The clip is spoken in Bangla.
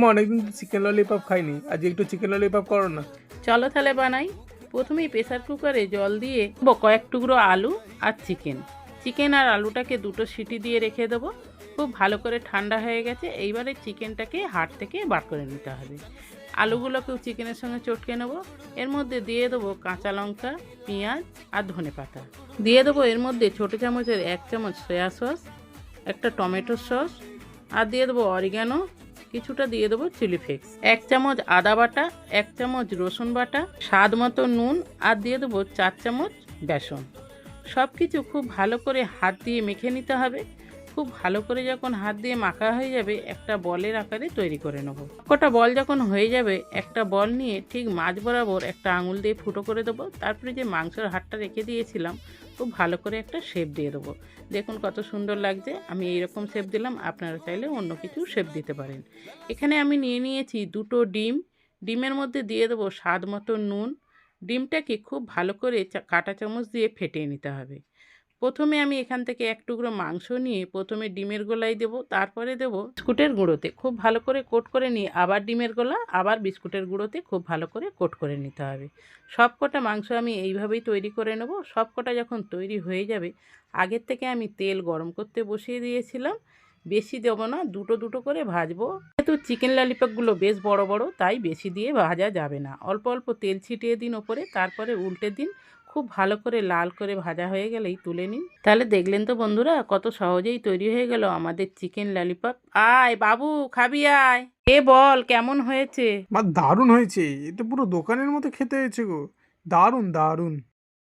মা অনেকদিন চিকেন ললিপপ খাইনি, আজ একটু চিকেন ললিপপ করো না। চলো তাহলে বানাই। প্রথমেই প্রেসার কুকারে জল দিয়ে কয়েক টুকরো আলু আর চিকেন আর আলুটাকে দুটো সিটি দিয়ে রেখে দেবো। খুব ভালো করে ঠান্ডা হয়ে গেছে, এইবারে চিকেনটাকে হাড় থেকে বার করে নিতে হবে। আলুগুলোকেও চিকেনের সঙ্গে চটকে নেবো। এর মধ্যে দিয়ে দেবো কাঁচা লঙ্কা, পেঁয়াজ আর ধনেপাতা। দিয়ে দেবো এর মধ্যে ছোটো চামচের 1 চামচ সয়া সস, একটা টমেটো সস, আর দিয়ে দেবো অরিগ্যানো, কিছুটা দিয়ে দেবো চিলি ফ্লেক্স, 1 চামচ আদা বাটা, 1 চামচ রসুন বাটা, স্বাদ মতো নুন, আর দিয়ে দেবো 4 চামচ বেসন। সব কিছু খুব ভালো করে হাত দিয়ে মেখে নিতে হবে। খুব ভালো করে যখন হাত দিয়ে মাখা হয়ে যাবে, একটা বলের আকারে তৈরি করে নেব। কটা বল যখন হয়ে যাবে, একটা বল নিয়ে ঠিক মাঝ বরাবর একটা আঙুল দিয়ে ফুটো করে দেবো। তারপরে যে মাংসের হাড়টা রেখে দিয়েছিলাম, খুব ভালো করে একটা শেপ দিয়ে দেবো। দেখুন কত সুন্দর লাগছে। আমি এইরকম শেপ দিলাম, আপনারা চাইলে অন্য কিছু শেপ দিতে পারেন। এখানে আমি নিয়ে নিয়েছি দুটো ডিম। ডিমের মধ্যে দিয়ে দেবো স্বাদ মতো নুন। ডিমটাকে খুব ভালো করে কাঁটা চামচ দিয়ে ফেটিয়ে নিতে হবে। প্রথমে আমি এখান থেকে 1 টুকরো মাংস নিয়ে প্রথমে ডিমের গোলায় দেবো, তারপরে দেবো বিস্কুটের গুঁড়োতে। খুব ভালো করে কোট করে নিয়ে আবার ডিমের গোলা, আবার বিস্কুটের গুঁড়োতে খুব ভালো করে কোট করে নিতে হবে। সব কটা মাংস আমি এইভাবেই তৈরি করে নেব। সব কটা যখন তৈরি হয়ে যাবে, আগের থেকে আমি তেল গরম করতে বসিয়ে দিয়েছিলাম। বেশি দেবো না, দুটো দুটো করে ভাজবো। যেহেতু চিকেন ললিপপগুলো বেশ বড় বড়, তাই বেশি দিয়ে ভাজা যাবে না। অল্প অল্প তেল ছিটিয়ে দিন ওপরে, তারপরে উল্টে দিন। খুব ভালো করে লাল করে ভাজা হয়ে গেলেই তুলে নিন। তাহলে দেখলেন তো বন্ধুরা, কত সহজেই তৈরি হয়ে গেল আমাদের চিকেন ললিপপ। আয় বাবু, খাবি আয়। এ বল কেমন হয়েছে? মা দারুণ হয়েছে, এটা পুরো দোকানের মতো খেতে হয়েছে গো, দারুণ দারুণ।